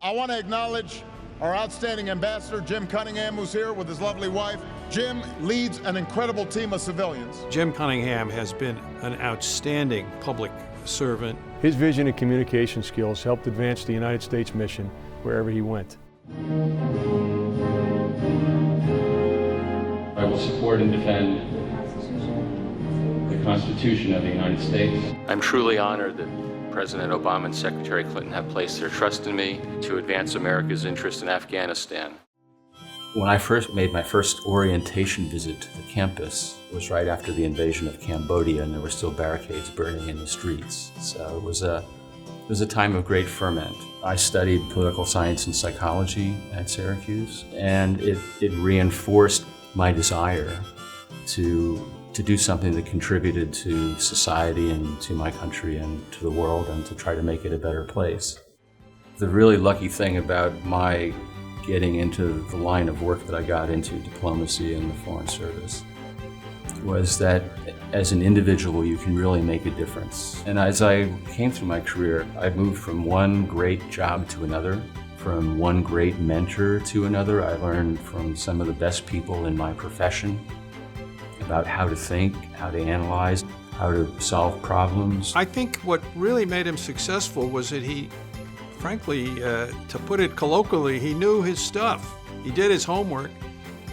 I want to acknowledge our outstanding ambassador, Jim Cunningham, who's here with his lovely wife. Jim leads an incredible team of civilians. Jim Cunningham has been an outstanding public servant. His vision and communication skills helped advance the United States mission wherever he went. I will support and defend the Constitution of the United States. I'm truly honored that President Obama and Secretary Clinton have placed their trust in me to advance America's interest in Afghanistan. When I first made my first orientation visit to the campus, it was right after the invasion of Cambodia, and there were still barricades burning in the streets. So it was a time of great ferment. I studied political science and psychology at Syracuse, and it reinforced my desire to do something that contributed to society and to my country and to the world, and to try to make it a better place. The really lucky thing about my getting into the line of work that I got into, diplomacy and the Foreign Service, was that as an individual you can really make a difference. And as I came through my career, I moved from one great job to another, from one great mentor to another. I learned from some of the best people in my profession about how to think, how to analyze, how to solve problems. I think what really made him successful was that he, frankly, to put it colloquially, he knew his stuff. He did his homework,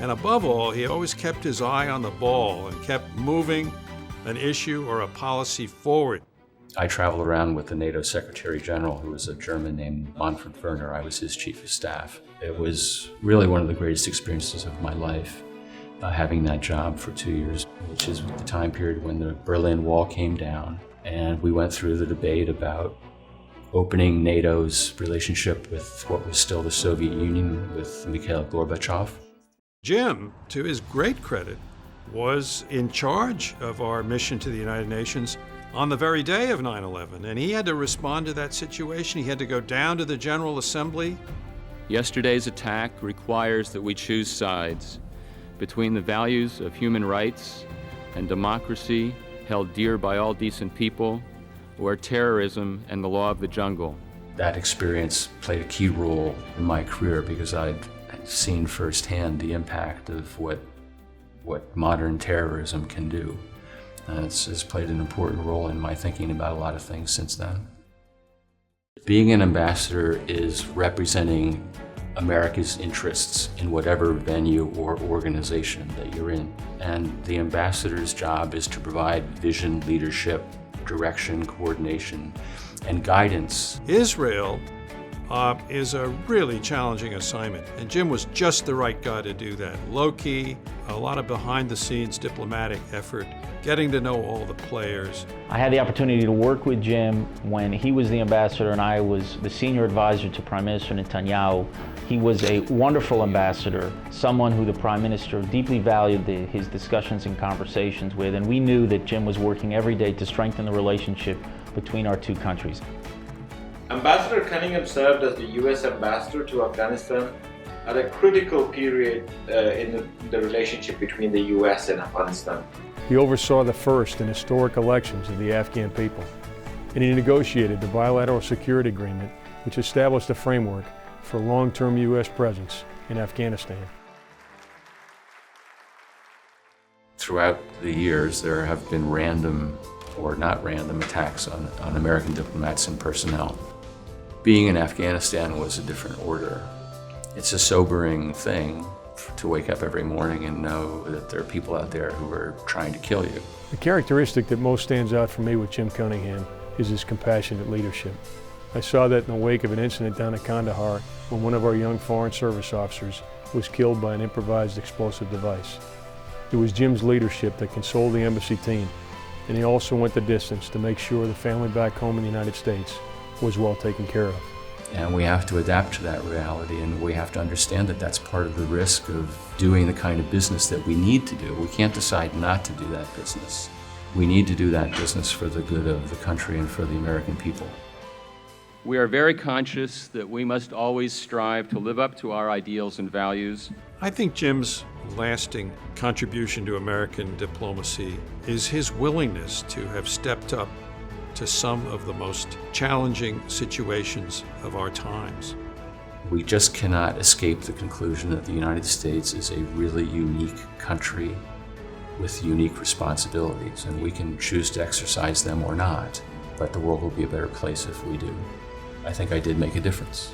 and above all, he always kept his eye on the ball and kept moving an issue or a policy forward. I traveled around with the Nato Secretary General, who was a German named Manfred Woerner. I was his chief of staff. It was really one of the greatest experiences of my life, having that job for 2 years, which is the time period when the Berlin Wall came down, and we went through the debate about opening NATO's relationship with what was still the Soviet Union with Mikhail Gorbachev. Jim, to his great credit, was in charge of our mission to the United Nations on the very day of 9/11, and he had to respond to that situation. He had to go down to the General Assembly. Yesterday's attack requires that we choose sides between the values of human rights and democracy held dear by all decent people, or terrorism and the law of the jungle. That experience played a key role in my career because I'd seen firsthand the impact of what modern terrorism can do. And it's played an important role in my thinking about a lot of things since then. Being an ambassador is representing America's interests in whatever venue or organization that you're in. And the ambassador's job is to provide vision, leadership, direction, coordination, and guidance. Israel is a really challenging assignment, and Jim was just the right guy to do that. Low-key, a lot of behind-the-scenes diplomatic effort, getting to know all the players. I had the opportunity to work with Jim when he was the ambassador and I was the senior advisor to Prime Minister Netanyahu. He was a wonderful ambassador, someone who the Prime Minister deeply valued his discussions and conversations with, and we knew that Jim was working every day to strengthen the relationship between our two countries. Ambassador Cunningham served as the U.S. ambassador to Afghanistan at a critical period in the relationship between the U.S. and Afghanistan. He oversaw the first and historic elections of the Afghan people, and he negotiated the bilateral security agreement which established a framework for a long-term U.S. presence in Afghanistan. Throughout the years, there have been random or not random attacks on American diplomats and personnel. Being in Afghanistan was a different order. It's a sobering thing to wake up every morning and know that there are people out there who are trying to kill you. The characteristic that most stands out for me with Jim Cunningham is his compassionate leadership. I saw that in the wake of an incident down at Kandahar when one of our young Foreign Service officers was killed by an improvised explosive device. It was Jim's leadership that consoled the embassy team, and he also went the distance to make sure the family back home in the United States was well taken care of. And we have to adapt to that reality, and we have to understand that that's part of the risk of doing the kind of business that we need to do. We can't decide not to do that business. We need to do that business for the good of the country and for the American people. We are very conscious that we must always strive to live up to our ideals and values. I think Jim's lasting contribution to American diplomacy is his willingness to have stepped up to some of the most challenging situations of our times. We just cannot escape the conclusion that the United States is a really unique country with unique responsibilities, and we can choose to exercise them or not, but the world will be a better place if we do. I think I did make a difference.